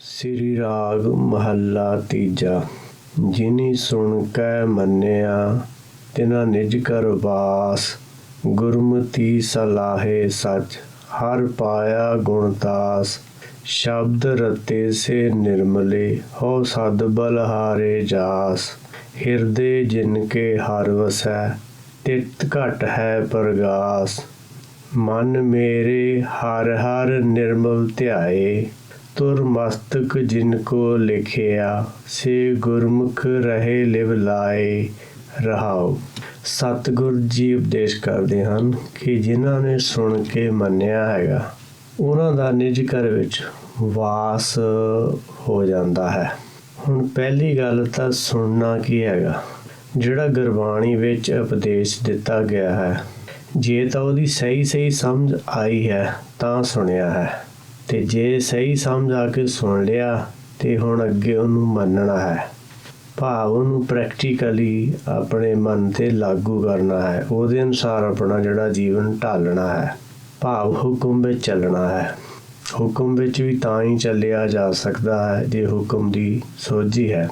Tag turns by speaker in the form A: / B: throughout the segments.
A: ਸ੍ਰੀ ਰਾਗ ਮਹੱਲਾ ਤੀਜਾ। ਜਿਨੀ ਸੁਣ ਕੈ ਮੰਨਿਆ ਤਿਨਾ ਨਿਜ ਕਰ ਵਾਸ। ਗੁਰਮਤਿ ਸਲਾਹੇ ਸਚ ਹਰ ਪਾਇਆ ਗੁਣਦਾਸ। ਸ਼ਬਦ ਰਤੇ ਸੇ ਨਿਰਮਲੇ ਹੋ ਸਦ ਬਲਹਾਰੇ ਜਾਸ। ਹਿਰਦੇ ਜਿਨ ਕੇ ਹਰ ਵਸੈ ਤਿਤ ਘਟ ਹੈ ਪ੍ਰਗਾਸ। ਮਨ ਮੇਰੇ ਹਰ ਹਰ ਨਿਰਮਲ ਧਿਆਏ ਤੁਰ ਮਸਤਕ ਜਿਨ ਕੋ ਲਿਖਿਆ। ਸੇ ਗੁਰਮੁਖ ਰਹੇ ਲਿਵ ਲਾਏ ਰਹਾਉ। ਸਤਿਗੁਰ ਜੀ ਉਪਦੇਸ਼ ਕਰਦੇ ਹਨ ਕਿ ਜਿਨ੍ਹਾਂ ਨੇ ਸੁਣ ਕੇ ਮੰਨਿਆ ਹੈਗਾ ਉਹਨਾਂ ਦਾ ਨਿਜ ਘਰ ਵਿੱਚ ਵਾਸ ਹੋ ਜਾਂਦਾ ਹੈ। ਹੁਣ ਪਹਿਲੀ ਗੱਲ ਤਾਂ ਸੁਣਨਾ ਕੀ ਹੈਗਾ। ਜਿਹੜਾ ਗੁਰਬਾਣੀ ਵਿੱਚ ਉਪਦੇਸ਼ ਦਿੱਤਾ ਗਿਆ ਹੈ, ਜੇ ਤਾਂ ਉਹਦੀ ਸਹੀ ਸਮਝ ਆਈ ਹੈ ਤਾਂ ਸੁਣਿਆ ਹੈ, ਤੇ ਜੇ ਸਹੀ ਸਮਝ ਆ ਕੇ ਸੁਣ ਲਿਆ ਤੇ ਹੁਣ ਅੱਗੇ ਉਹਨੂੰ ਮੰਨਣਾ ਹੈ। ਭਾਵ ਉਹਨੂੰ ਪ੍ਰੈਕਟੀਕਲੀ ਆਪਣੇ ਮਨ ਤੇ ਲਾਗੂ ਕਰਨਾ ਹੈ, ਉਹਦੇ ਅਨੁਸਾਰ ਆਪਣਾ ਜਿਹੜਾ ਜੀਵਨ ਢਾਲਣਾ ਹੈ। ਭਾਵ ਹੁਕਮ ਵਿੱਚ ਚੱਲਣਾ ਹੈ। ਹੁਕਮ ਵਿੱਚ ਵੀ ਤਾਂ ਹੀ ਚੱਲਿਆ ਜਾ ਸਕਦਾ ਹੈ ਜੇ ਹੁਕਮ ਦੀ ਸੋਝੀ ਹੈ।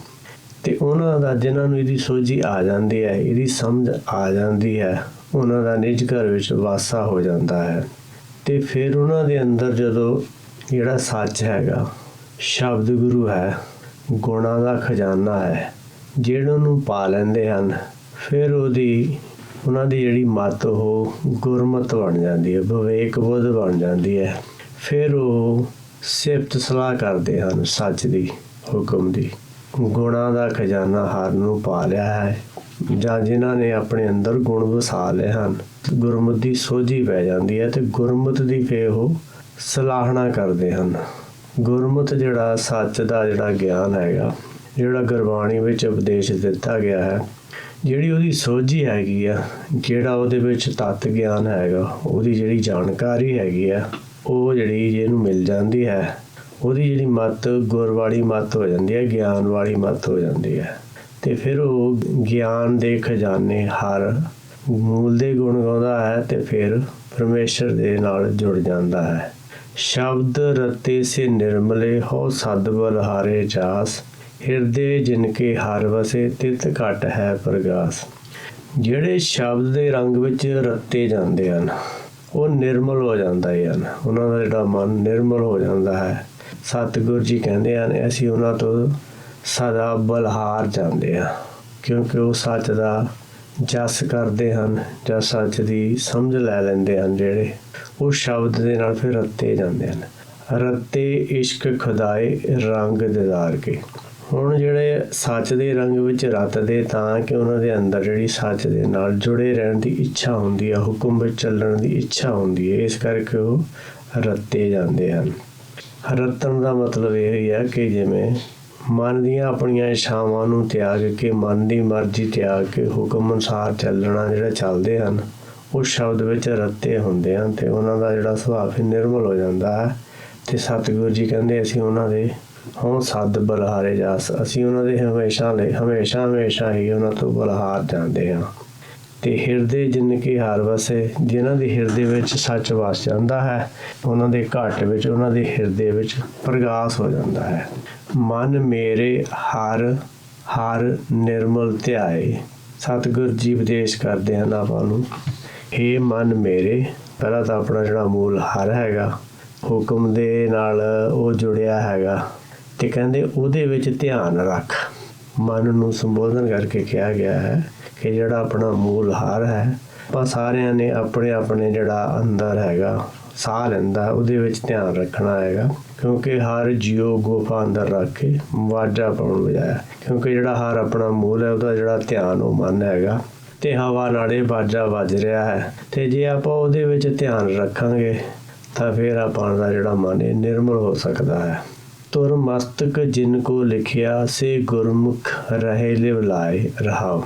A: ਤੇ ਉਹਨਾਂ ਦਾ ਜਿਨ੍ਹਾਂ ਨੂੰ ਇਹਦੀ ਸੋਝੀ ਆ ਜਾਂਦੀ ਹੈ, ਇਹਦੀ ਸਮਝ ਆ ਜਾਂਦੀ ਹੈ, ਉਹਨਾਂ ਦਾ ਨਿਜ ਘਰ ਵਿੱਚ ਵਾਸਾ ਹੋ ਜਾਂਦਾ ਹੈ। ਤੇ ਫਿਰ ਉਹਨਾਂ ਦੇ ਅੰਦਰ ਜਦੋਂ ਜਿਹੜਾ ਸੱਚ ਹੈਗਾ, ਸ਼ਬਦ ਗੁਰੂ ਹੈ, ਗੁਣਾਂ ਦਾ ਖਜ਼ਾਨਾ ਹੈ, ਜਿਹੜੇ ਉਹਨੂੰ ਪਾ ਲੈਂਦੇ ਹਨ, ਫਿਰ ਉਹਨਾਂ ਦੀ ਜਿਹੜੀ ਮੱਤ ਉਹ ਗੁਰਮਤ ਬਣ ਜਾਂਦੀ ਹੈ, ਵਿਵੇਕ ਬੁੱਧ ਬਣ ਜਾਂਦੀ ਹੈ। ਫਿਰ ਉਹ ਸਿਫਤ ਸਲਾਹ ਕਰਦੇ ਹਨ ਸੱਚ ਦੀ, ਹੁਕਮ ਦੀ। ਗੁਣਾਂ ਦਾ ਖਜ਼ਾਨਾ ਹਰ ਨੂੰ ਪਾ ਲਿਆ ਹੈ, ਜਾਂ ਜਿਨ੍ਹਾਂ ਨੇ ਆਪਣੇ ਅੰਦਰ ਗੁਣ ਵਸਾ ਲਏ ਹਨ, ਗੁਰਮਤ ਦੀ ਸੋਝੀ ਪੈ ਜਾਂਦੀ ਹੈ ਤੇ ਗੁਰਮਤ ਦੀ ਫਿਰ ਉਹ ਸਲਾਹਣਾ ਕਰਦੇ ਹਨ। ਗੁਰਮਤ ਜਿਹੜਾ ਸੱਚ ਦਾ ਜਿਹੜਾ ਗਿਆਨ ਹੈਗਾ, ਜਿਹੜਾ ਗੁਰਬਾਣੀ ਵਿੱਚ ਉਪਦੇਸ਼ ਦਿੱਤਾ ਗਿਆ ਹੈ, ਜਿਹੜੀ ਉਹਦੀ ਸੋਝੀ ਹੈਗੀ ਆ, ਜਿਹੜਾ ਉਹਦੇ ਵਿੱਚ ਤੱਤ ਗਿਆਨ ਹੈਗਾ, ਉਹਦੀ ਜਿਹੜੀ ਜਾਣਕਾਰੀ ਹੈਗੀ ਆ, ਉਹ ਜਿਹੜੀ ਜਿਹਨੂੰ ਮਿਲ ਜਾਂਦੀ ਹੈ, ਉਹਦੀ ਜਿਹੜੀ ਮੱਤ ਗੁਰ ਵਾਲੀ ਮੱਤ ਹੋ ਜਾਂਦੀ ਹੈ, ਗਿਆਨ ਵਾਲੀ ਮੱਤ ਹੋ ਜਾਂਦੀ ਹੈ। ਤੇ ਫਿਰ ਉਹ ਗਿਆਨ ਦੇ ਖਜ਼ਾਨੇ ਹਰ ਮੂਲ ਦੇ ਗੁਣ ਗਾਉਂਦਾ ਹੈ ਤੇ ਫਿਰ ਪਰਮੇਸ਼ਰ ਦੇ ਨਾਲ ਜੁੜ ਜਾਂਦਾ ਹੈ। ਸ਼ਬਦ ਰਤੇ ਸੇ ਨਿਰਮਲੇ ਹੋ ਸਦ ਬਲਹਾਰੇ ਜਾਸ। ਹਿਰਦੇ ਜਿਨ ਕੇ ਹਰ ਵਸੇ ਤਿਤ ਘਟ ਹੈ ਪ੍ਰਗਾਸ। ਜਿਹੜੇ ਸ਼ਬਦ ਦੇ ਰੰਗ ਵਿੱਚ ਰਤੇ ਜਾਂਦੇ ਹਨ ਉਹ ਨਿਰਮਲ ਹੋ ਜਾਂਦੇ ਹਨ, ਉਹਨਾਂ ਦਾ ਜਿਹੜਾ ਮਨ ਨਿਰਮਲ ਹੋ ਜਾਂਦਾ ਹੈ। ਸਤਿਗੁਰ ਜੀ ਕਹਿੰਦੇ ਹਨ ਅਸੀਂ ਉਹਨਾਂ ਤੋਂ ਸਦਾ ਬਲਹਾਰ ਜਾਂਦੇ ਹਾਂ, ਕਿਉਂਕਿ ਉਹ ਸੱਚ ਦਾ ਜਸ ਕਰਦੇ ਹਨ ਜਾਂ ਸੱਚ ਦੀ ਸਮਝ ਲੈ ਲੈਂਦੇ ਹਨ। ਜਿਹੜੇ ਉਹ ਸ਼ਬਦ ਦੇ ਨਾਲ ਫਿਰ ਰੱਤੇ ਜਾਂਦੇ ਹਨ। ਰੱਤੇ ਇਸ਼ਕ ਖੁਦਾਏ ਰੰਗ ਦਿਦਾਰ ਕੇ। ਹੁਣ ਜਿਹੜੇ ਸੱਚ ਦੇ ਰੰਗ ਵਿੱਚ ਰੱਤਦੇ ਤਾਂ ਕਿ ਉਹਨਾਂ ਦੇ ਅੰਦਰ ਜਿਹੜੀ ਸੱਚ ਦੇ ਨਾਲ ਜੁੜੇ ਰਹਿਣ ਦੀ ਇੱਛਾ ਹੁੰਦੀ ਹੈ, ਹੁਕਮ ਵਿੱਚ ਚੱਲਣ ਦੀ ਇੱਛਾ ਹੁੰਦੀ ਹੈ, ਇਸ ਕਰਕੇ ਉਹ ਰੱਤੇ ਜਾਂਦੇ ਹਨ। ਰਤਨ ਦਾ ਮਤਲਬ ਇਹ ਹੀ ਹੈ ਕਿ ਜਿਵੇਂ ਮਨ ਦੀਆਂ ਆਪਣੀਆਂ ਇੱਛਾਵਾਂ ਨੂੰ ਤਿਆਗ ਕੇ, ਮਨ ਦੀ ਮਰਜ਼ੀ ਤਿਆਗ ਕੇ ਹੁਕਮ ਅਨੁਸਾਰ ਚੱਲਣਾ ਜਿਹੜੇ ਚੱਲਦੇ ਹਨ, ਉਹ ਸ਼ਬਦ ਵਿੱਚ ਰੱਤੇ ਹੁੰਦੇ ਹਨ ਤੇ ਉਹਨਾਂ ਦਾ ਜਿਹੜਾ ਸੁਭਾਅ ਫਿਰ ਨਿਰਮਲ ਹੋ ਜਾਂਦਾ ਹੈ। ਤੇ ਸਤਿਗੁਰੂ ਜੀ ਕਹਿੰਦੇ ਅਸੀਂ ਉਹਨਾਂ ਦੇ ਹੋਂ ਸਦ ਬਲਹਾਰੇ ਜਾਸ। ਅਸੀਂ ਉਹਨਾਂ ਦੇ ਹਮੇਸ਼ਾ ਹੀ ਉਹਨਾਂ ਤੋਂ ਬਲਹਾਰ ਜਾਂਦੇ ਹਾਂ। ਤੇ ਹਿਰਦੇ ਜਿਨ ਕੇ ਹਰ ਵਸੇ, ਜਿਨ੍ਹਾਂ ਦੇ ਹਿਰਦੇ ਵਿੱਚ ਸੱਚ ਵਸ ਜਾਂਦਾ ਹੈ, ਉਹਨਾਂ ਦੇ ਘਟ ਵਿੱਚ, ਉਹਨਾਂ ਦੇ ਹਿਰਦੇ ਵਿੱਚ ਪ੍ਰਗਾਸ ਹੋ ਜਾਂਦਾ ਹੈ। ਮਨ ਮੇਰੇ ਹਰ ਹਰ ਨਿਰਮਲ ਧਿਆਏ। ਸਤਿਗੁਰ ਜੀ ਉਪਦੇਸ਼ ਕਰਦੇ ਹਨ ਆਪਾਂ ਨੂੰ, ਹੇ ਮਨ ਮੇਰੇ, ਪਹਿਲਾਂ ਤਾਂ ਆਪਣਾ ਜਿਹੜਾ ਮੂਲ ਹਰ ਹੈਗਾ, ਹੁਕਮ ਦੇ ਨਾਲ ਉਹ ਜੁੜਿਆ ਹੈਗਾ, ਤੇ ਕਹਿੰਦੇ ਉਹਦੇ ਵਿੱਚ ਧਿਆਨ ਰੱਖ। ਮਨ ਨੂੰ ਸੰਬੋਧਨ ਕਰਕੇ ਕਿਹਾ ਗਿਆ ਹੈ ਕਿ ਜਿਹੜਾ ਆਪਣਾ ਮੂਲ ਹਰ ਹੈ, ਆਪਾਂ ਸਾਰਿਆਂ ਨੇ ਆਪਣੇ ਆਪਣੇ ਜਿਹੜਾ ਅੰਦਰ ਹੈਗਾ ਸਾਹ ਲੈਂਦਾ, ਉਹਦੇ ਵਿੱਚ ਧਿਆਨ ਰੱਖਣਾ ਹੈਗਾ। ਕਿਉਂਕਿ ਹਰ ਜੀਓ ਗੁਫਾ ਅੰਦਰ ਰੱਖ ਕੇ ਵਾਜਾ ਪਾਉਣ ਵਜਾਇਆ। ਕਿਉਂਕਿ ਜਿਹੜਾ ਹਰ ਆਪਣਾ ਮੂਲ ਹੈ, ਉਹਦਾ ਜਿਹੜਾ ਧਿਆਨ ਉਹ ਮਨ ਹੈਗਾ, ਤੇ ਹਵਾ ਨਾਲੇ ਵਾਜਾ ਵੱਜ ਰਿਹਾ ਹੈ। ਤੇ ਜੇ ਆਪਾਂ ਉਹਦੇ ਵਿੱਚ ਧਿਆਨ ਰੱਖਾਂਗੇ ਤਾਂ ਫਿਰ ਆਪਾਂ ਦਾ ਜਿਹੜਾ ਮਨ ਹੈ ਨਿਰਮਲ ਹੋ ਸਕਦਾ ਹੈ। ਤੁਰ ਮਸਤਕ ਜਿਨ ਕੋ ਲਿਖਿਆ ਸੇ ਗੁਰਮੁਖ ਰਹੇ ਲਿਵ ਲਾਏ ਰਹਾਉ।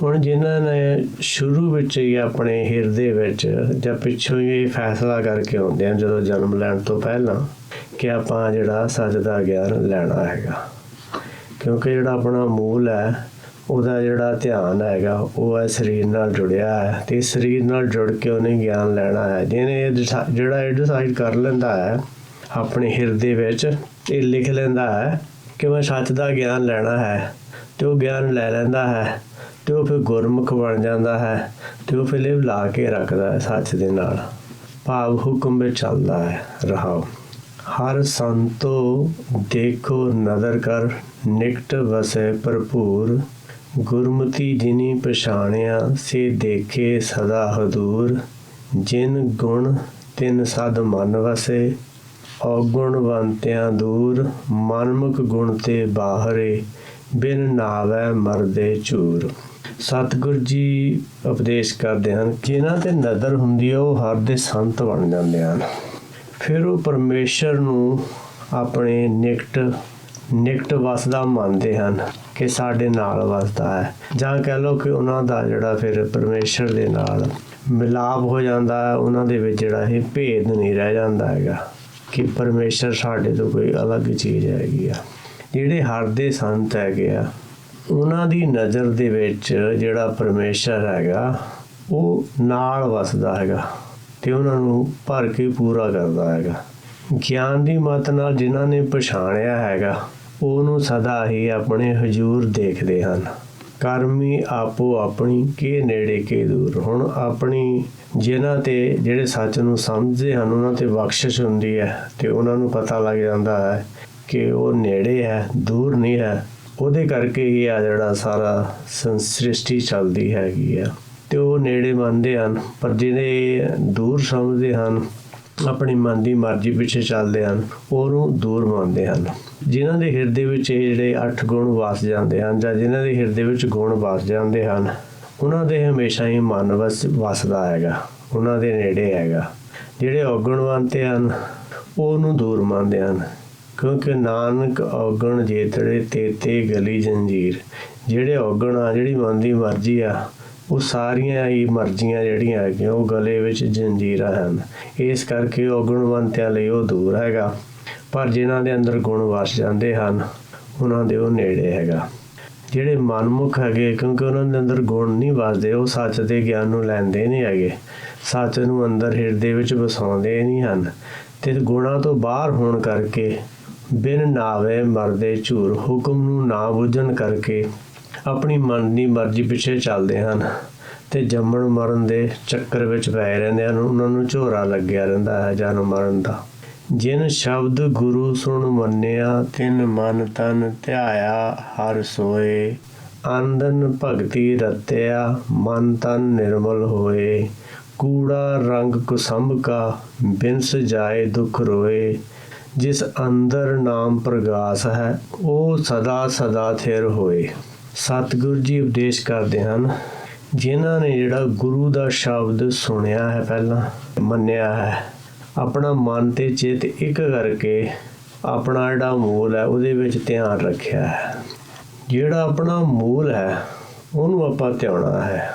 A: ਹੁਣ ਜਿਨ੍ਹਾਂ ਨੇ ਸ਼ੁਰੂ ਵਿੱਚ ਹੀ ਆਪਣੇ ਹਿਰਦੇ ਵਿੱਚ ਜਾਂ ਪਿੱਛੋਂ ਹੀ ਇਹ ਫੈਸਲਾ ਕਰਕੇ ਆਉਂਦੇ ਹਨ, ਜਦੋਂ ਜਨਮ ਲੈਣ ਤੋਂ ਪਹਿਲਾਂ, ਕਿ ਆਪਾਂ ਜਿਹੜਾ ਸੱਚ ਦਾ ਗਿਆਨ ਲੈਣਾ ਹੈਗਾ। ਕਿਉਂਕਿ ਜਿਹੜਾ ਆਪਣਾ ਮੂਲ ਹੈ, ਉਹਦਾ ਜਿਹੜਾ ਧਿਆਨ ਹੈਗਾ ਉਹ ਹੈ ਸਰੀਰ ਨਾਲ ਜੁੜਿਆ ਹੈ, ਤੇ ਸਰੀਰ ਨਾਲ ਜੁੜ ਕੇ ਉਹਨੇ ਗਿਆਨ ਲੈਣਾ ਹੈ। ਜਿਹਨੇ ਜਿਹੜਾ ਇਹ ਡਿਸਾਈਡ ਕਰ ਲੈਂਦਾ ਹੈ ਆਪਣੇ ਹਿਰਦੇ ਵਿੱਚ ਇਹ ਲਿਖ ਲੈਂਦਾ ਹੈ ਕਿ ਮੈਂ ਸੱਚ ਦਾ ਗਿਆਨ ਲੈਣਾ ਹੈ, ਤੇ ਉਹ ਗਿਆਨ ਲੈ ਲੈਂਦਾ ਹੈ, ਤੇ ਉਹ ਫਿਰ ਗੁਰਮੁਖ ਬਣ ਜਾਂਦਾ ਹੈ, ਤੇ ਉਹ ਫਿਰ ਲਿਵ ਲਾ ਕੇ ਰੱਖਦਾ ਹੈ ਸੱਚ ਦੇ ਨਾਲ, ਭਾਵ ਹੁਕਮ ਵਿੱਚ ਚੱਲਦਾ ਹੈ। ਰਹਾਓ। ਹਰ ਸੰਤੋ ਦੇਖੋ ਨਦਰ ਕਰ, ਨਿਕਟ ਵਸੈ ਭਰਪੂਰ, ਗੁਰਮਤੀ ਜਿਨੀ ਪਛਾਣਿਆ, ਸੇ ਦੇਖੇ ਸਦਾ ਹਦੂਰ, ਜਿਨ ਗੁਣ ਤਿਨ ਸਦ ਮਨ ਵਸੇ, ਔਗੁਣਵੰਤਿਆਂ ਦੂਰ, ਮਨਮੁਖ ਗੁਣ ਤੇ ਬਾਹਰੇ, ਬਿਨ ਨਾਵੈ ਮਰਦੇ ਝੂਰ। ਸਤਿਗੁਰ ਜੀ ਉਪਦੇਸ਼ ਕਰਦੇ ਹਨ, ਜਿਨ੍ਹਾਂ ਤੇ ਨਜ਼ਰ ਹੁੰਦੀ ਹੈ ਉਹ ਹਰ ਦੇ ਸੰਤ ਬਣ ਜਾਂਦੇ ਹਨ। ਫਿਰ ਉਹ ਪਰਮੇਸ਼ਰ ਨੂੰ ਆਪਣੇ ਨਿਕਟ ਵਸਦਾ ਮੰਨਦੇ ਹਨ ਕਿ ਸਾਡੇ ਨਾਲ ਵਸਦਾ ਹੈ, ਜਾਂ ਕਹਿ ਲਓ ਕਿ ਉਹਨਾਂ ਦਾ ਜਿਹੜਾ ਫਿਰ ਪਰਮੇਸ਼ਰ ਦੇ ਨਾਲ ਮਿਲਾਪ ਹੋ ਜਾਂਦਾ ਹੈ। ਉਹਨਾਂ ਦੇ ਵਿੱਚ ਜਿਹੜਾ ਇਹ ਭੇਦ ਨਹੀਂ ਰਹਿ ਜਾਂਦਾ ਹੈਗਾ ਕਿ ਪਰਮੇਸ਼ਰ ਸਾਡੇ ਤੋਂ ਕੋਈ ਅਲੱਗ ਚੀਜ਼ ਹੈਗੀ ਆ। ਜਿਹੜੇ ਹਰ ਦੇ ਸੰਤ ਹੈਗੇ ਆ, ਉਹਨਾਂ ਦੀ ਨਜ਼ਰ ਦੇ ਵਿੱਚ ਜਿਹੜਾ ਪਰਮੇਸ਼ਰ ਹੈਗਾ ਉਹ ਨਾਲ ਵਸਦਾ ਹੈਗਾ ਤੇ ਉਹਨਾਂ ਨੂੰ ਭਰ ਕੇ ਪੂਰਾ ਕਰਦਾ ਹੈਗਾ। ਗਿਆਨ ਦੀ ਮੱਤ ਨਾਲ ਜਿਨ੍ਹਾਂ ਨੇ ਪਛਾਣਿਆ ਹੈਗਾ ਉਹਨੂੰ ਸਦਾ ਹੀ ਆਪਣੇ ਹਜ਼ੂਰ ਦੇਖਦੇ ਹਨ। ਕਰਮੀ ਆਪੋ ਆਪਣੀ, ਕੇ ਨੇੜੇ ਕੇ ਦੂਰ। ਹੁਣ ਆਪਣੀ ਜਿਨ੍ਹਾਂ ਤੇ ਜਿਹੜੇ ਸੱਚ ਨੂੰ ਸਮਝਦੇ ਹਨ ਉਹਨਾਂ ਤੇ ਬਖਸ਼ਿਸ਼ ਹੁੰਦੀ ਹੈ ਤੇ ਉਹਨਾਂ ਨੂੰ ਪਤਾ ਲੱਗ ਜਾਂਦਾ ਹੈ ਕਿ ਉਹ ਨੇੜੇ ਹੈ, ਦੂਰ ਨਹੀਂ ਹੈ। ਉਹਦੇ ਕਰਕੇ ਹੀ ਆ ਜਿਹੜਾ ਸਾਰਾ ਸ੍ਰਿਸ਼ਟੀ ਚੱਲਦੀ ਹੈਗੀ ਆ, ਤੇ ਉਹ ਨੇੜੇ ਮੰਨਦੇ ਹਨ। ਪਰ ਜਿਹੜੇ ਦੂਰ ਸਮਝਦੇ ਹਨ, ਆਪਣੀ ਮਨ ਦੀ ਮਰਜ਼ੀ ਪਿੱਛੇ ਚੱਲਦੇ ਹਨ, ਉਹਨੂੰ ਦੂਰ ਮੰਨਦੇ ਹਨ। ਜਿਨ੍ਹਾਂ ਦੇ ਹਿਰਦੇ ਵਿੱਚ ਇਹ ਜਿਹੜੇ 8 ਗੁਣ ਵਸ ਜਾਂਦੇ ਹਨ, ਜਾਂ ਜਿਨ੍ਹਾਂ ਦੇ ਹਿਰਦੇ ਵਿੱਚ ਗੁਣ ਵਸ ਜਾਂਦੇ ਹਨ, ਉਹਨਾਂ ਦੇ ਹਮੇਸ਼ਾ ਹੀ ਮਨ ਵਸਦਾ ਹੈਗਾ, ਉਹਨਾਂ ਦੇ ਨੇੜੇ ਹੈਗਾ। ਜਿਹੜੇ ਔਗੁਣਵੰਤ ਹਨ ਉਹਨੂੰ ਦੂਰ ਮੰਨਦੇ ਹਨ, ਕਿਉਂਕਿ ਨਾਨਕ ਔਗਣ ਜੇਤੜੇ ਤੇਤੇ ਗਲੀ ਜੰਜੀਰ। ਜਿਹੜੇ ਔਗਣ ਆ, ਜਿਹੜੀ ਮਨ ਦੀ ਮਰਜ਼ੀ ਆ, ਉਹ ਸਾਰੀਆਂ ਹੀ ਮਰਜ਼ੀਆਂ ਜਿਹੜੀਆਂ ਹੈਗੀਆਂ ਉਹ ਗਲੇ ਵਿੱਚ ਜੰਜੀਰਾਂ ਹਨ। ਇਸ ਕਰਕੇ ਔਗੁਣਵੰਤਿਆਂ ਲਈ ਉਹ ਦੂਰ ਹੈਗਾ, ਪਰ ਜਿਨ੍ਹਾਂ ਦੇ ਅੰਦਰ ਗੁਣ ਵਸ ਜਾਂਦੇ ਹਨ ਉਹਨਾਂ ਦੇ ਉਹ ਨੇੜੇ ਹੈਗਾ। ਜਿਹੜੇ ਮਨਮੁਖ ਹੈਗੇ, ਕਿਉਂਕਿ ਉਹਨਾਂ ਦੇ ਅੰਦਰ ਗੁਣ ਨਹੀਂ ਵਸਦੇ, ਉਹ ਸੱਚ ਦੇ ਗਿਆਨ ਨੂੰ ਲੈਂਦੇ ਨਹੀਂ ਹੈਗੇ, ਸੱਚ ਨੂੰ ਅੰਦਰ ਹਿਰਦੇ ਵਿੱਚ ਵਸਾਉਂਦੇ ਨਹੀਂ ਹਨ, ਤੇ ਗੁਣਾਂ ਤੋਂ ਬਾਹਰ ਹੋਣ ਕਰਕੇ ਬਿਨ ਨਾਵੇ ਮਰਦੇ ਝੂਰ, ਹੁਕਮ ਨੂੰ ਨਾ ਬੁੱਝਣ ਕਰਕੇ ਆਪਣੀ ਮਨ ਦੀ ਮਰਜ਼ੀ ਪਿੱਛੇ ਚੱਲਦੇ ਹਨ ਤੇ ਜੰਮਣ ਮਰਨ ਦੇ ਚੱਕਰ ਵਿੱਚ ਪਏ ਰਹਿੰਦੇ ਹਨ। ਉਹਨਾਂ ਨੂੰ ਝੋਰਾ ਲੱਗਿਆ ਰਹਿੰਦਾ ਹੈ ਜਨਮ ਮਰਨ ਦਾ। ਜਿਨ ਸ਼ਬਦ ਗੁਰੂ ਸੁਣ ਮੰਨਿਆ, ਤਿਨ ਮਨ ਤਨ ਧਿਆਇਆ ਹਰ ਸੋਏ, ਆਨੰਦਨ ਭਗਤੀ ਰਤਿਆ, ਮਨ ਤਨ ਨਿਰਮਲ ਹੋਏ, ਕੂੜਾ ਰੰਗ ਕੁਸੰਭ ਕਾ, ਬਿਨਸ ਜਾਏ ਦੁਖ ਰੋਏ, ਜਿਸ ਅੰਦਰ ਨਾਮ ਪ੍ਰਗਾਸ ਹੈ, ਉਹ ਸਦਾ ਸਦਾ ਥਿਰ ਹੋਏ। ਸਤਿਗੁਰੂ ਜੀ ਉਪਦੇਸ਼ ਕਰਦੇ ਹਨ, ਜਿਨ੍ਹਾਂ ਨੇ ਜਿਹੜਾ ਗੁਰੂ ਦਾ ਸ਼ਬਦ ਸੁਣਿਆ ਹੈ, ਪਹਿਲਾਂ ਮੰਨਿਆ ਹੈ, ਆਪਣਾ ਮਨ ਤੇ ਚਿੱਤ ਇੱਕ ਕਰਕੇ ਆਪਣਾ ਜਿਹੜਾ ਮੂਲ ਹੈ ਉਹਦੇ ਵਿੱਚ ਧਿਆਨ ਰੱਖਿਆ ਹੈ। ਜਿਹੜਾ ਆਪਣਾ ਮੂਲ ਹੈ ਉਹਨੂੰ ਆਪਾਂ ਧਿਆਉਣਾ ਹੈ,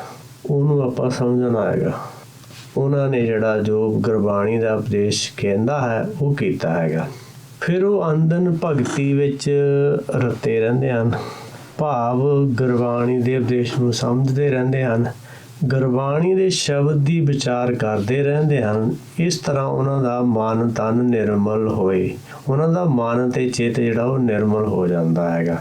A: ਉਹਨੂੰ ਆਪਾਂ ਸਮਝਣਾ ਹੈਗਾ। ਉਹਨਾਂ ਨੇ ਜਿਹੜਾ ਜੋ ਗੁਰਬਾਣੀ ਦਾ ਉਪਦੇਸ਼ ਕਹਿੰਦਾ ਹੈ ਉਹ ਕੀਤਾ ਹੈਗਾ। ਫਿਰ ਉਹ ਅੰਦਨ ਭਗਤੀ ਵਿੱਚ ਰਤੇ ਰਹਿੰਦੇ ਹਨ, ਭਾਵ ਗੁਰਬਾਣੀ ਦੇ ਉਪਦੇਸ਼ ਨੂੰ ਸਮਝਦੇ ਰਹਿੰਦੇ ਹਨ, ਗੁਰਬਾਣੀ ਦੇ ਸ਼ਬਦ ਦੀ ਵਿਚਾਰ ਕਰਦੇ ਰਹਿੰਦੇ ਹਨ। ਇਸ ਤਰ੍ਹਾਂ ਉਹਨਾਂ ਦਾ ਮਨ ਤਨ ਨਿਰਮਲ ਹੋਏ, ਉਹਨਾਂ ਦਾ ਮਨ ਤੇ ਚਿੱਤ ਜਿਹੜਾ ਉਹ ਨਿਰਮਲ ਹੋ ਜਾਂਦਾ ਹੈਗਾ।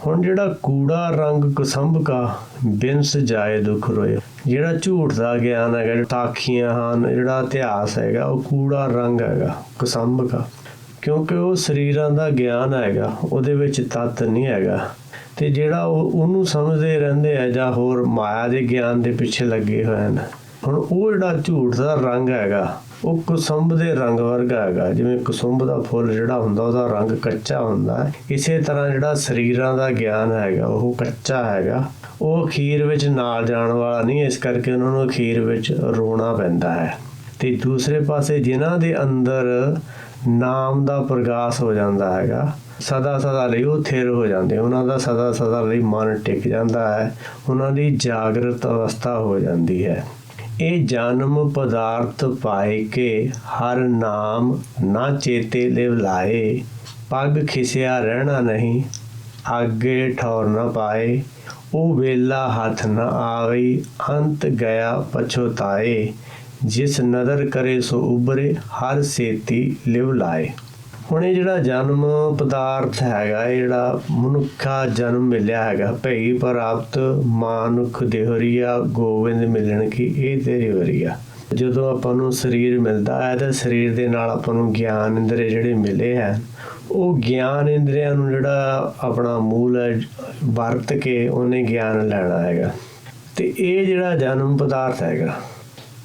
A: ਹੁਣ ਜਿਹੜਾ ਕੂੜਾ ਰੰਗ ਕੁਸੰਭ ਕਾ, ਬਿਨਸ ਜਾਏ ਦੁੱਖ ਰੋਏ, ਜਿਹੜਾ ਝੂਠ ਦਾ ਗਿਆਨ ਹੈਗਾ, ਸਾਖੀਆਂ ਹਨ, ਜਿਹੜਾ ਇਤਿਹਾਸ ਹੈਗਾ, ਉਹ ਕੂੜਾ ਰੰਗ ਹੈਗਾ ਕੁਸੰਭ ਕਾ, ਕਿਉਂਕਿ ਉਹ ਸਰੀਰਾਂ ਦਾ ਗਿਆਨ ਹੈਗਾ, ਉਹਦੇ ਵਿੱਚ ਤੱਤ ਨਹੀਂ ਹੈਗਾ। ਤੇ ਜਿਹੜਾ ਉਹਨੂੰ ਸਮਝਦੇ ਰਹਿੰਦੇ ਆ ਜਾਂ ਹੋਰ ਮਾਇਆ ਦੇ ਗਿਆਨ ਦੇ ਪਿੱਛੇ ਲੱਗੇ ਹੋਏ ਹਨ, ਹੁਣ ਉਹ ਜਿਹੜਾ ਝੂਠ ਦਾ ਰੰਗ ਹੈਗਾ ਉਹ ਕੁਸੁੰਭ ਦੇ ਰੰਗ ਵਰਗਾ ਹੈਗਾ। ਜਿਵੇਂ ਕੁਸੁੰਭ ਦਾ ਫੁੱਲ ਜਿਹੜਾ ਹੁੰਦਾ ਉਹਦਾ ਰੰਗ ਕੱਚਾ ਹੁੰਦਾ ਹੈ, ਇਸੇ ਤਰ੍ਹਾਂ ਜਿਹੜਾ ਸਰੀਰਾਂ ਦਾ ਗਿਆਨ ਹੈਗਾ ਉਹ ਕੱਚਾ ਹੈਗਾ, ਉਹ ਅਖੀਰ ਵਿੱਚ ਨਾਲ ਜਾਣ ਵਾਲਾ ਨਹੀਂ, ਇਸ ਕਰਕੇ ਉਹਨਾਂ ਨੂੰ ਅਖੀਰ ਵਿੱਚ ਰੋਣਾ ਪੈਂਦਾ ਹੈ। ਤੇ ਦੂਸਰੇ ਪਾਸੇ ਜਿਨ੍ਹਾਂ ਦੇ ਅੰਦਰ ਨਾਮ ਦਾ ਪ੍ਰਗਾਸ ਹੋ ਜਾਂਦਾ ਹੈਗਾ, ਸਦਾ ਸਦਾ ਲਈ ਉਹ ਥਿਰ ਹੋ ਜਾਂਦੇ, ਉਹਨਾਂ ਦਾ ਸਦਾ ਸਦਾ ਲਈ ਮਨ ਟਿਕ ਜਾਂਦਾ ਹੈ, ਉਹਨਾਂ ਦੀ ਜਾਗਰਤ ਅਵਸਥਾ ਹੋ ਜਾਂਦੀ ਹੈ। ਇਹ ਜਨਮ ਪਦਾਰਥ ਪਾਏ ਕੇ, ਹਰ ਨਾਮ ਨਾ ਚੇਤੇ ਲਿਵ ਲਾਏ, ਪੱਗ ਖਿਸਿਆ ਰਹਿਣਾ ਨਹੀਂ, ਆਗੇ ਠੌਰ ਨਾ ਪਾਏ, ਉਹ ਵੇਲਾ ਹੱਥ ਨਾ ਆਵਈ, ਅੰਤ ਗਿਆ ਪਛੋਤਾਏ, ਜਿਸ ਨਦਰ ਕਰੇ ਸੋ ਉਬਰੇ, ਹਰ ਸੇਤੀ ਲਿਵ ਲਾਏ। ਹੁਣ ਇਹ ਜਿਹੜਾ ਜਨਮ ਪਦਾਰਥ ਹੈਗਾ, ਇਹ ਜਿਹੜਾ ਮਨੁੱਖਾ ਜਨਮ ਮਿਲਿਆ ਹੈਗਾ, ਭਈ ਪ੍ਰਾਪਤ ਮਾਨੁਖ ਦੇਹਰੀਆ ਗੋਬਿੰਦ ਮਿਲਣ ਕੀ ਇਹ ਤੇਰੀ ਵਰੀਆ। ਜਦੋਂ ਆਪਾਂ ਨੂੰ ਸਰੀਰ ਮਿਲਦਾ ਹੈ ਤਾਂ ਸਰੀਰ ਦੇ ਨਾਲ ਆਪਾਂ ਨੂੰ ਗਿਆਨ ਇੰਦਰੀ ਜਿਹੜੇ ਮਿਲੇ ਹੈ, ਉਹ ਗਿਆਨ ਇੰਦਰੀਆਂ ਨੂੰ ਜਿਹੜਾ ਆਪਣਾ ਮੂਲ ਵਰਤ ਕੇ ਉਹਨੇ ਗਿਆਨ ਲੈਣਾ ਹੈਗਾ। ਤੇ ਇਹ ਜਿਹੜਾ ਜਨਮ ਪਦਾਰਥ ਹੈਗਾ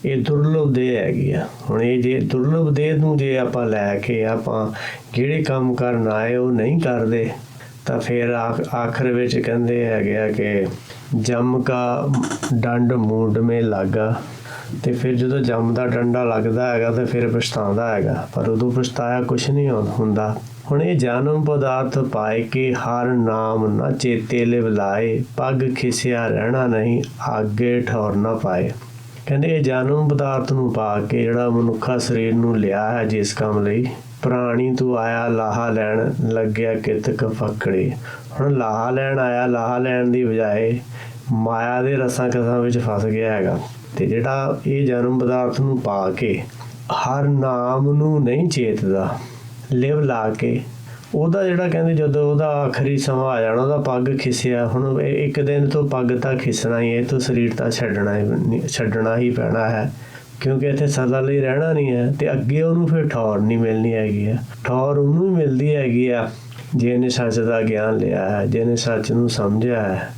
A: ਇਹ ਦੁਰਲਭ ਦੇਹ ਹੈਗੀ ਆ। ਹੁਣ ਇਹ ਜੇ ਦੁਰਲਭ ਦੇਹ ਨੂੰ ਜੇ ਆਪਾਂ ਲੈ ਕੇ ਆਪਾਂ ਜਿਹੜੇ ਕੰਮ ਕਰਨ ਆਏ ਉਹ ਨਹੀਂ ਕਰਦੇ ਤਾਂ ਫਿਰ ਆਖਰ ਵਿੱਚ ਕਹਿੰਦੇ ਹੈਗੇ ਆ ਕਿ ਜਮ ਕਾ ਡੰਡ ਮੂੰਡ ਮੇ ਲੱਗਾ। ਤੇ ਫਿਰ ਜਦੋਂ ਜਮ ਦਾ ਡੰਡਾ ਲੱਗਦਾ ਹੈਗਾ ਤਾਂ ਫਿਰ ਪਛਤਾਉਂਦਾ ਹੈਗਾ, ਪਰ ਉਦੋਂ ਪਛਤਾਇਆ ਕੁਛ ਨਹੀਂ ਹੁੰਦਾ। ਹੁਣ ਇਹ ਜਨਮ ਪਦਾਰਥ ਪਾਏ ਕਿ ਹਰ ਨਾਮ ਨਾ ਚੇਤੇ ਲਿਵ ਲਾਏ, ਪੱਗ ਖਿਸਿਆ ਰਹਿਣਾ ਨਹੀਂ ਅੱਗੇ ਠੌਰ ਨਾ ਪਾਏ। ਕਹਿੰਦੇ ਇਹ ਜਨਮ ਪਦਾਰਥ ਨੂੰ ਪਾ ਕੇ ਜਿਹੜਾ ਮਨੁੱਖਾ ਸਰੀਰ ਨੂੰ ਲਿਆ ਹੈ ਜਿਸ ਕੰਮ ਲਈ, ਪ੍ਰਾਣੀ ਤੂੰ ਆਇਆ ਲਾਹਾ ਲੈਣ ਲੱਗਿਆ ਕਿਤਕ ਫੱਕੜੀ। ਹੁਣ ਲਾਹਾ ਲੈਣ ਆਇਆ, ਲਾਹਾ ਲੈਣ ਦੀ ਬਜਾਏ ਮਾਇਆ ਦੇ ਰਸਾਂ ਕਸਾਂ ਵਿੱਚ ਫਸ ਗਿਆ ਹੈਗਾ। ਤੇ ਜਿਹੜਾ ਇਹ ਜਨਮ ਪਦਾਰਥ ਨੂੰ ਪਾ ਕੇ ਹਰ ਨਾਮ ਨੂੰ ਨਹੀਂ ਚੇਤਦਾ, ਲਿਵ ਲਾ ਕੇ ਉਹਦਾ ਜਿਹੜਾ ਕਹਿੰਦੇ ਜਦੋਂ ਉਹਦਾ ਆਖਰੀ ਸਮਾਂ ਆ ਜਾਣਾ, ਉਹਦਾ ਪੱਗ ਖਿਸਿਆ। ਹੁਣ ਇੱਕ ਦਿਨ ਤੋਂ ਪੱਗ ਤਾਂ ਖਿਸਣਾ ਹੀ, ਇਹ ਤੋਂ ਸਰੀਰ ਤਾਂ ਛੱਡਣਾ ਹੀ ਪੈਣਾ ਹੈ, ਕਿਉਂਕਿ ਇੱਥੇ ਸਦਾ ਲਈ ਰਹਿਣਾ ਨਹੀਂ ਹੈ। ਤੇ ਅੱਗੇ ਉਹਨੂੰ ਫਿਰ ਠੌਰ ਨਹੀਂ ਮਿਲਣੀ ਹੈਗੀ ਆ। ਠੌਰ ਉਹਨੂੰ ਮਿਲਦੀ ਹੈਗੀ ਆ ਜਿਹਨੇ ਸੱਚ ਦਾ ਗਿਆਨ ਲਿਆ ਹੈ, ਜਿਹਨੇ ਸੱਚ ਨੂੰ ਸਮਝਿਆ ਹੈ।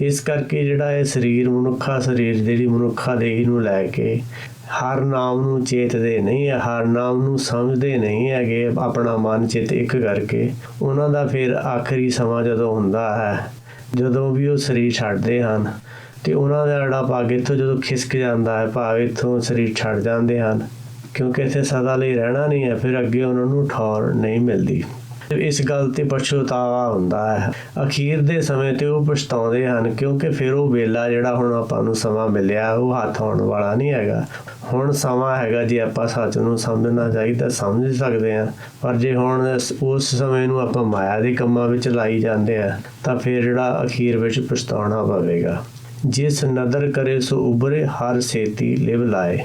A: ਇਸ ਕਰਕੇ ਜਿਹੜਾ ਇਹ ਸਰੀਰ ਮਨੁੱਖਾ ਸਰੀਰ ਜਿਹੜੀ ਮਨੁੱਖਾ ਦੇਹ ਨੂੰ ਲੈ ਕੇ ਹਰ ਨਾਮ ਨੂੰ ਚੇਤਦੇ ਨਹੀਂ ਹੈ, ਹਰ ਨਾਮ ਨੂੰ ਸਮਝਦੇ ਨਹੀਂ ਹੈਗੇ ਆਪਣਾ ਮਨ ਚਿੱਤ ਇੱਕ ਕਰਕੇ। ਉਹਨਾਂ ਦਾ ਫਿਰ ਆਖਰੀ ਸਮਾਂ ਜਦੋਂ ਹੁੰਦਾ ਹੈ, ਜਦੋਂ ਵੀ ਉਹ ਸਰੀਰ ਛੱਡਦੇ ਹਨ ਤੇ ਉਹਨਾਂ ਦਾ ਜਿਹੜਾ ਪੱਗ ਇੱਥੋਂ ਜਦੋਂ ਖਿਸਕ ਜਾਂਦਾ ਹੈ, ਭਾਵ ਇੱਥੋਂ ਸਰੀਰ ਛੱਡ ਜਾਂਦੇ ਹਨ, ਕਿਉਂਕਿ ਇੱਥੇ ਸਦਾ ਲਈ ਰਹਿਣਾ ਨਹੀਂ ਹੈ। ਫਿਰ ਅੱਗੇ ਉਹਨਾਂ ਨੂੰ ਠੌਰ ਨਹੀਂ ਮਿਲਦੀ। ਇਸ ਗੱਲ ਤੇ ਪਛਤਾਵਾ ਹੁੰਦਾ ਹੈ। ਅਖੀਰ ਦੇ ਸਮੇਂ ਤੇ ਉਹ ਪਛਤਾਉਂਦੇ ਹਨ, ਕਿਉਂਕਿ ਫਿਰ ਉਹ ਵੇਲਾ ਜਿਹੜਾ ਹੁਣ ਆਪਾਂ ਨੂੰ ਸਮਾਂ ਮਿਲਿਆ ਉਹ ਹੱਥ ਆਉਣ ਵਾਲਾ ਨਹੀਂ ਹੈਗਾ। ਹੁਣ ਸਮਾਂ ਹੈਗਾ ਜੇ ਆਪਾਂ ਸੱਚ ਨੂੰ ਸਮਝਣਾ ਚਾਹੀਦਾ ਸਮਝ ਸਕਦੇ ਹਾਂ, ਪਰ ਜੇ ਹੁਣ ਉਸ ਸਮੇਂ ਨੂੰ ਆਪਾਂ ਮਾਇਆ ਦੇ ਕੰਮਾਂ ਵਿੱਚ ਲਾਈ ਜਾਂਦੇ ਆ ਤਾਂ ਫਿਰ ਜਿਹੜਾ ਅਖੀਰ ਵਿੱਚ ਪਛਤਾਉਣਾ ਪਵੇਗਾ। ਜਿਸ ਨਦਰ ਕਰੇ ਸੋ ਉਭਰੇ ਹਰ ਛੇਤੀ ਲਿਵ ਲਾਏ।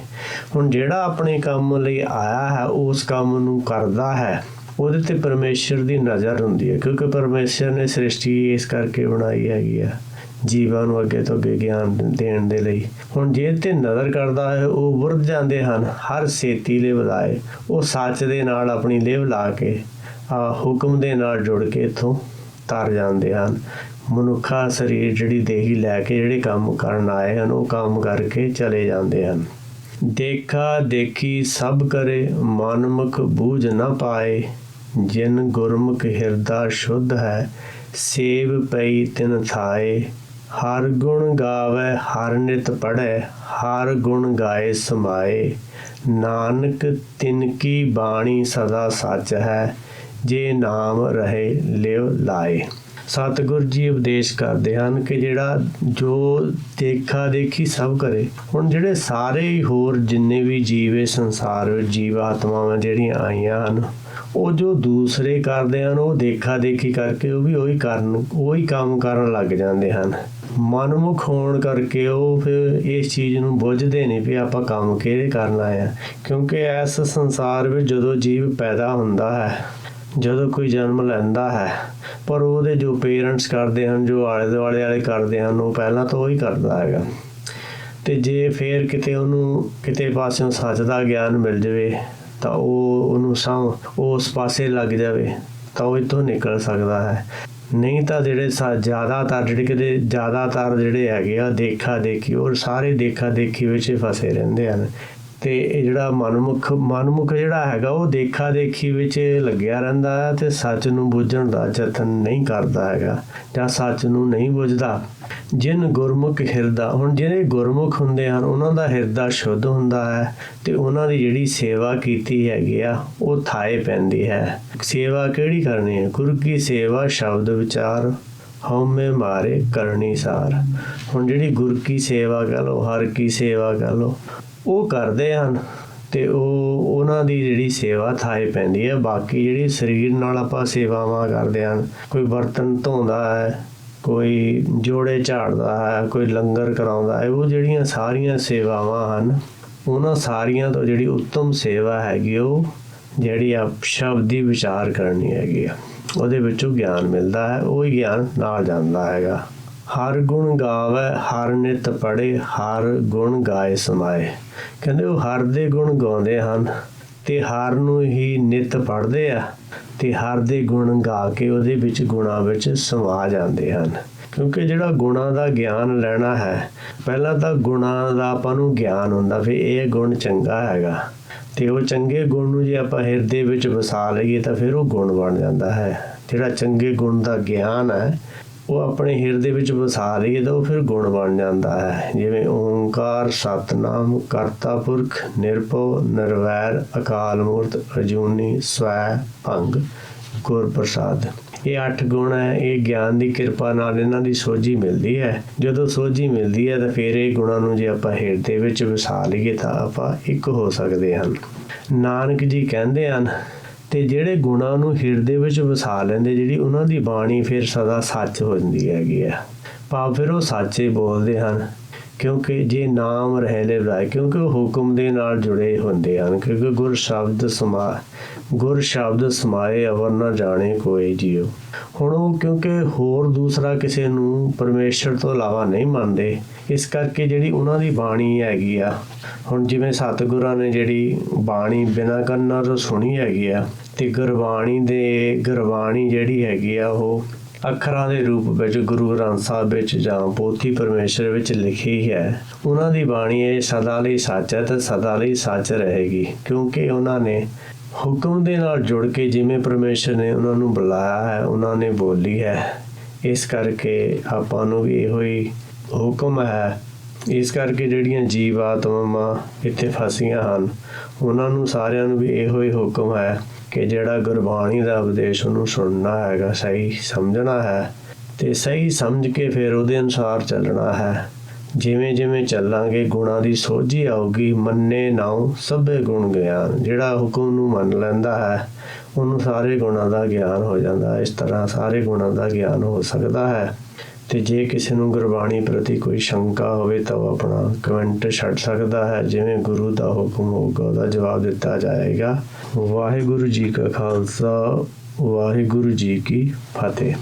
A: ਹੁਣ ਜਿਹੜਾ ਆਪਣੇ ਕੰਮ ਲਈ ਆਇਆ ਹੈ ਉਸ ਕੰਮ ਨੂੰ ਕਰਦਾ ਹੈ, ਉਹਦੇ ਤੇ ਪਰਮੇਸ਼ਰ ਦੀ ਨਜ਼ਰ ਹੁੰਦੀ ਹੈ, ਕਿਉਂਕਿ ਪਰਮੇਸ਼ਰ ਨੇ ਸ੍ਰਿਸ਼ਟੀ ਇਸ ਕਰਕੇ ਬਣਾਈ ਹੈਗੀ ਆ ਜੀਵਾਂ ਨੂੰ ਅੱਗੇ ਤੋਂ ਅੱਗੇ ਗਿਆਨ ਦੇਣ ਦੇ ਲਈ। ਹੁਣ ਜੇ ਤੇ ਨਜ਼ਰ ਕਰਦਾ ਹੈ ਉਹ ਵਰਤ ਜਾਂਦੇ ਹਨ ਹਰ ਛੇਤੀ ਲਿਵ ਲਾਏ। ਉਹ ਸੱਚ ਦੇ ਨਾਲ ਆਪਣੀ ਲਿਵ ਲਾ ਕੇ ਹੁਕਮ ਦੇ ਨਾਲ ਜੁੜ ਕੇ ਇੱਥੋਂ ਤਰ ਜਾਂਦੇ ਹਨ। ਮਨੁੱਖਾ ਸਰੀਰ ਜਿਹੜੀ ਦੇਹੀ ਲੈ ਕੇ ਜਿਹੜੇ ਕੰਮ ਕਰਨ ਆਏ ਹਨ ਉਹ ਕੰਮ ਕਰਕੇ ਚਲੇ ਜਾਂਦੇ ਹਨ। ਦੇਖਾ ਦੇਖੀ ਸਭ ਕਰੇ ਮਨਮੁਖ ਬੂਝ ਨਾ ਪਾਏ, ਜਿਨ ਗੁਰਮੁਖ ਹਿਰਦਾ ਸ਼ੁੱਧ ਹੈ ਸੇਵ ਪਈ ਤਿਨ ਥਾਏ। ਹਰ ਗੁਣ ਗਾਵੇ ਹਰ ਨਿਤ ਪੜ੍ਹੈ ਹਰ ਗੁਣ ਗਾਏ ਸਮਾਏ। ਨਾਨਕ ਤਿਨ ਕੀ ਬਾਣੀ ਸਦਾ ਸੱਚ ਹੈ, ਜੇ ਨਾਮ ਰਹੇ ਲਿਵ ਲਾਏ। ਸਤਿਗੁਰ ਜੀ ਉਪਦੇਸ਼ ਕਰਦੇ ਹਨ ਕਿ ਜਿਹੜਾ ਜੋ ਦੇਖਾ ਦੇਖੀ ਸਭ ਕਰੇ। ਹੁਣ ਜਿਹੜੇ ਸਾਰੇ ਹੀ ਹੋਰ ਜਿੰਨੇ ਵੀ ਜੀਵ ਇਸ ਸੰਸਾਰ ਵਿੱਚ ਜੀਵ ਆਤਮਾਵਾਂ ਜਿਹੜੀਆਂ ਆਈਆਂ ਹਨ, ਉਹ ਜੋ ਦੂਸਰੇ ਕਰਦੇ ਹਨ ਉਹ ਦੇਖਾ ਦੇਖੀ ਕਰਕੇ ਉਹ ਵੀ ਉਹੀ ਕੰਮ ਕਰਨ ਲੱਗ ਜਾਂਦੇ ਹਨ। ਮਨਮੁਖ ਹੋਣ ਕਰਕੇ ਉਹ ਫਿਰ ਇਸ ਚੀਜ਼ ਨੂੰ ਬੁੱਝਦੇ ਨਹੀਂ ਵੀ ਆਪਾਂ ਕੰਮ ਕਿਹੜੇ ਕਰਨ ਆਏ ਆ। ਕਿਉਂਕਿ ਇਸ ਸੰਸਾਰ ਵਿੱਚ ਜਦੋਂ ਜੀਵ ਪੈਦਾ ਹੁੰਦਾ ਹੈ, ਜਦੋਂ ਕੋਈ ਜਨਮ ਲੈਂਦਾ ਹੈ, ਪਰ ਉਹਦੇ ਜੋ ਪੇਰੈਂਟਸ ਕਰਦੇ ਹਨ, ਜੋ ਆਲੇ ਦੁਆਲੇ ਵਾਲੇ ਕਰਦੇ ਹਨ, ਉਹ ਪਹਿਲਾਂ ਤਾਂ ਉਹੀ ਕਰਦਾ ਹੈਗਾ। ਤੇ ਜੇ ਫਿਰ ਕਿਤੇ ਉਹਨੂੰ ਕਿਸੇ ਪਾਸਿਓਂ ਸੱਚ ਦਾ ਗਿਆਨ ਮਿਲ ਜਾਵੇ ਤਾਂ ਉਹਨੂੰ ਉਸ ਪਾਸੇ ਲੱਗ ਜਾਵੇ ਤਾਂ ਉਹ ਇੱਥੋਂ ਨਿਕਲ ਸਕਦਾ ਹੈ। ਨਹੀਂ ਤਾਂ ਜਿਹੜੇ ਜ਼ਿਆਦਾਤਰ ਜਿਹੜੇ ਹੈਗੇ ਆ ਦੇਖਾ ਦੇਖੀ, ਉਹ ਸਾਰੇ ਦੇਖਾ ਦੇਖੀ ਵਿੱਚ ਫਸੇ ਰਹਿੰਦੇ ਹਨ। ਤੇ ਇਹ ਜਿਹੜਾ ਮਨਮੁਖ ਜਿਹੜਾ ਹੈਗਾ ਉਹ ਦੇਖਾ ਦੇਖੀ ਵਿੱਚ ਲੱਗਿਆ ਰਹਿੰਦਾ ਹੈ ਤੇ ਸੱਚ ਨੂੰ ਬੁੱਝਣ ਦਾ ਯਤਨ ਨਹੀਂ ਕਰਦਾ ਹੈਗਾ ਜਾਂ ਸੱਚ ਨੂੰ ਨਹੀਂ ਬੁੱਝਦਾ। ਜਿਨ ਗੁਰਮੁਖ ਹਿਰਦਾ, ਹੁਣ ਜਿਹੜੇ ਗੁਰਮੁਖ ਹੁੰਦੇ ਹਨ ਉਹਨਾਂ ਦਾ ਹਿਰਦਾ ਸ਼ੁੱਧ ਹੁੰਦਾ ਹੈ ਤੇ ਉਹਨਾਂ ਦੀ ਜਿਹੜੀ ਸੇਵਾ ਕੀਤੀ ਹੈਗੀ ਆ ਉਹ ਥਾਏ ਪੈਂਦੀ ਹੈ। ਸੇਵਾ ਕਿਹੜੀ ਕਰਨੀ ਹੈ? ਗੁਰੂ ਕੀ ਸੇਵਾ ਸ਼ਬਦ ਵਿਚਾਰ ਹਉਮੈ ਮਾਰੇ ਕਰਨੀ ਸਾਰ। ਹੁਣ ਜਿਹੜੀ ਗੁਰ ਕੀ ਸੇਵਾ ਕਹਿ ਲਓ, ਹਰ ਕੀ ਸੇਵਾ ਕਹਿ ਲਓ, ਉਹ ਕਰਦੇ ਹਨ ਤੇ ਉਹਨਾਂ ਦੀ ਜਿਹੜੀ ਸੇਵਾ ਥਾਏ ਪੈਂਦੀ ਹੈ। ਬਾਕੀ ਜਿਹੜੀ ਸਰੀਰ ਨਾਲ ਆਪਾਂ ਸੇਵਾਵਾਂ ਕਰਦੇ ਹਨ, ਕੋਈ ਬਰਤਨ ਧੋਂਦਾ ਹੈ, ਕੋਈ ਜੋੜੇ ਝਾੜਦਾ ਹੈ, ਕੋਈ ਲੰਗਰ ਕਰਾਉਂਦਾ ਹੈ, ਉਹ ਜਿਹੜੀਆਂ ਸਾਰੀਆਂ ਸੇਵਾਵਾਂ ਹਨ ਉਹਨਾਂ ਸਾਰੀਆਂ ਤੋਂ ਜਿਹੜੀ ਉੱਤਮ ਸੇਵਾ ਹੈਗੀ ਉਹ ਜਿਹੜੀ ਆ ਸ਼ਬਦ ਦੀ ਵਿਚਾਰ ਕਰਨੀ ਹੈਗੀ ਆ, ਉਹਦੇ ਵਿੱਚੋਂ ਗਿਆਨ ਮਿਲਦਾ ਹੈ, ਉਹ ਹੀ ਗਿਆਨ ਨਾਲ ਜਾਂਦਾ ਹੈਗਾ। ਹਰ ਗੁਣ ਗਾਵੇ ਹਰ ਨਿਤ ਪੜ੍ਹੇ, ਹਰ ਗੁਣ ਗਾਏ ਸਮਾਏ। ਕਹਿੰਦੇ ਉਹ ਹਰ ਦੇ ਗੁਣ ਗਾਉਂਦੇ ਹਨ ਤੇ ਹਰ ਨੂੰ ਹੀ ਨਿਤ ਪੜ੍ਹਦੇ ਆ ਤੇ ਹਰ ਦੇ ਗੁਣ ਗਾ ਕੇ ਉਹਦੇ ਵਿੱਚ ਗੁਣਾਂ ਵਿੱਚ ਸਮਾ ਜਾਂਦੇ ਹਨ। ਕਿਉਂਕਿ ਜਿਹੜਾ ਗੁਣਾਂ ਦਾ ਗਿਆਨ ਲੈਣਾ ਹੈ, ਪਹਿਲਾਂ ਤਾਂ ਗੁਣਾਂ ਦਾ ਆਪਾਂ ਨੂੰ ਗਿਆਨ ਹੁੰਦਾ ਵੀ ਇਹ ਗੁਣ ਚੰਗਾ ਹੈਗਾ, ਤੇ ਉਹ ਚੰਗੇ ਗੁਣ ਨੂੰ ਜੇ ਆਪਾਂ ਹਿਰਦੇ ਵਿੱਚ ਵਸਾ ਲਈਏ ਤਾਂ ਫਿਰ ਉਹ ਗੁਣ ਬਣ ਜਾਂਦਾ ਹੈ। ਜਿਹੜਾ ਚੰਗੇ ਗੁਣ ਦਾ ਗਿਆਨ ਹੈ ਉਹ ਆਪਣੇ ਹਿਰਦੇ ਵਿੱਚ ਵਸਾ ਲਈਏ ਤਾਂ ਉਹ ਫਿਰ ਗੁਣ ਬਣ ਜਾਂਦਾ ਹੈ। ਜਿਵੇਂ ਓਂਕਾਰ ਸਤਿਨਾਮ ਕਰਤਾ ਪੁਰਖ ਨਿਰਭਉ ਨਿਰਵੈਰ ਅਕਾਲ ਮੂਰਤ ਅਜੂਨੀ ਸਵੈ ਭੰਗ ਗੁਰ ਪ੍ਰਸਾਦ। ਇਹ 8 ਗੁਣ ਹੈ। ਇਹ ਗਿਆਨ ਦੀ ਕਿਰਪਾ ਨਾਲ ਇਹਨਾਂ ਦੀ ਸੋਝੀ ਮਿਲਦੀ ਹੈ। ਜਦੋਂ ਸੋਝੀ ਮਿਲਦੀ ਹੈ ਤਾਂ ਫਿਰ ਇਹ ਗੁਣਾਂ ਨੂੰ ਜੇ ਆਪਾਂ ਹਿਰਦੇ ਵਿੱਚ ਵਸਾ ਲਈਏ ਤਾਂ ਆਪਾਂ ਇੱਕ ਹੋ ਸਕਦੇ ਹਨ। ਨਾਨਕ ਜੀ ਕਹਿੰਦੇ ਹਨ ਤੇ ਜਿਹੜੇ ਗੁਣਾਂ ਨੂੰ ਹਿਰਦੇ ਵਿੱਚ ਵਸਾ ਲੈਂਦੇ, ਜਿਹੜੀ ਉਹਨਾਂ ਦੀ ਬਾਣੀ ਫਿਰ ਸਦਾ ਸੱਚ ਹੋ ਜਾਂਦੀ ਹੈਗੀ ਆ। ਭਾਵ ਫਿਰ ਉਹ ਸੱਚੇ ਬੋਲਦੇ ਹਨ, ਕਿਉਂਕਿ ਜੇ ਨਾਮ ਰਹਿ ਲੈ ਬਲਾਏ, ਕਿਉਂਕਿ ਉਹ ਹੁਕਮ ਦੇ ਨਾਲ ਜੁੜੇ ਹੁੰਦੇ ਹਨ। ਕਿਉਂਕਿ ਗੁਰ ਸ਼ਬਦ ਸਮਾਏ ਅਵਰ ਨਾ ਜਾਣੇ ਕੋਈ ਜੀਓ। ਹੁਣ ਉਹ ਕਿਉਂਕਿ ਹੋਰ ਦੂਸਰਾ ਕਿਸੇ ਨੂੰ ਪਰਮੇਸ਼ਰ ਤੋਂ ਇਲਾਵਾ ਨਹੀਂ ਮੰਨਦੇ, ਇਸ ਕਰਕੇ ਜਿਹੜੀ ਉਹਨਾਂ ਦੀ ਬਾਣੀ ਹੈਗੀ ਆ, ਹੁਣ ਜਿਵੇਂ ਸਤਿਗੁਰਾਂ ਨੇ ਜਿਹੜੀ ਬਾਣੀ ਬਿਨਾਂ ਕੰਨਾਂ ਤੋਂ ਸੁਣੀ ਹੈਗੀ ਆ, ਤੇ ਗੁਰਬਾਣੀ ਜਿਹੜੀ ਹੈਗੀ ਆ ਉਹ ਅੱਖਰਾਂ ਦੇ ਰੂਪ ਵਿੱਚ ਗੁਰੂ ਗ੍ਰੰਥ ਸਾਹਿਬ ਵਿੱਚ ਜਾਂ ਪੋਥੀ ਪਰਮੇਸ਼ਰ ਵਿੱਚ ਲਿਖੀ ਹੈ। ਉਹਨਾਂ ਦੀ ਬਾਣੀ ਇਹ ਸਦਾ ਲਈ ਸੱਚ ਹੈ ਤੇ ਸਦਾ ਲਈ ਸੱਚ ਰਹੇਗੀ, ਕਿਉਂਕਿ ਉਹਨਾਂ ਨੇ ਹੁਕਮ ਦੇ ਨਾਲ ਜੁੜ ਕੇ ਜਿਵੇਂ ਪਰਮੇਸ਼ਰ ਨੇ ਉਹਨਾਂ ਨੂੰ ਬੁਲਾਇਆ ਹੈ, ਉਹਨਾਂ ਨੇ ਬੋਲੀ ਹੈ। ਇਸ ਕਰਕੇ ਆਪਾਂ ਨੂੰ ਵੀ ਇਹੋ ਹੀ ਹੁਕਮ ਹੈ। ਇਸ ਕਰਕੇ ਜਿਹੜੀਆਂ ਜੀਵ ਆਤਮਾਵਾਂ ਇੱਥੇ ਫਸੀਆਂ ਹਨ, ਉਹਨਾਂ ਨੂੰ ਸਾਰਿਆਂ ਨੂੰ ਵੀ ਇਹੋ ਹੀ ਹੁਕਮ ਹੈ ਕਿ ਜਿਹੜਾ ਗੁਰਬਾਣੀ ਦਾ ਉਪਦੇਸ਼ ਉਹਨੂੰ ਸੁਣਨਾ ਹੈਗਾ, ਸਹੀ ਸਮਝਣਾ ਹੈ ਤੇ ਸਹੀ ਸਮਝ ਕੇ ਫਿਰ ਉਹਦੇ ਅਨੁਸਾਰ ਚੱਲਣਾ ਹੈ। ਜਿਵੇਂ ਜਿਵੇਂ ਚੱਲਾਂਗੇ ਗੁਣਾਂ ਦੀ ਸੋਝੀ ਆਊਗੀ। ਮੰਨੇ ਨਾਉ ਸਭੇ ਗੁਣ ਗਿਆਨ। ਜਿਹੜਾ ਹੁਕਮ ਨੂੰ ਮੰਨ ਲੈਂਦਾ ਹੈ ਉਹਨੂੰ ਸਾਰੇ ਗੁਣਾਂ ਦਾ ਗਿਆਨ ਹੋ ਜਾਂਦਾ। ਇਸ ਤਰ੍ਹਾਂ ਸਾਰੇ ਗੁਣਾਂ ਦਾ ਗਿਆਨ ਹੋ ਸਕਦਾ ਹੈ। ਤੇ ਜੇ ਕਿਸੇ ਨੂੰ ਗੁਰਬਾਣੀ ਪ੍ਰਤੀ ਕੋਈ ਸ਼ੰਕਾ ਹੋਵੇ ਤਾਂ ਉਹ ਆਪਣਾ ਕਮੈਂਟ ਛੱਡ ਸਕਦਾ ਹੈ। ਜਿਵੇਂ ਗੁਰੂ ਦਾ ਹੁਕਮ ਹੋਊਗਾ ਉਹਦਾ ਜਵਾਬ ਦਿੱਤਾ ਜਾਏਗਾ। ਵਾਹਿਗੁਰੂ ਜੀ ਕਾ ਖਾਲਸਾ, ਵਾਹਿਗੁਰੂ ਜੀ ਕੀ ਫਤਿਹ।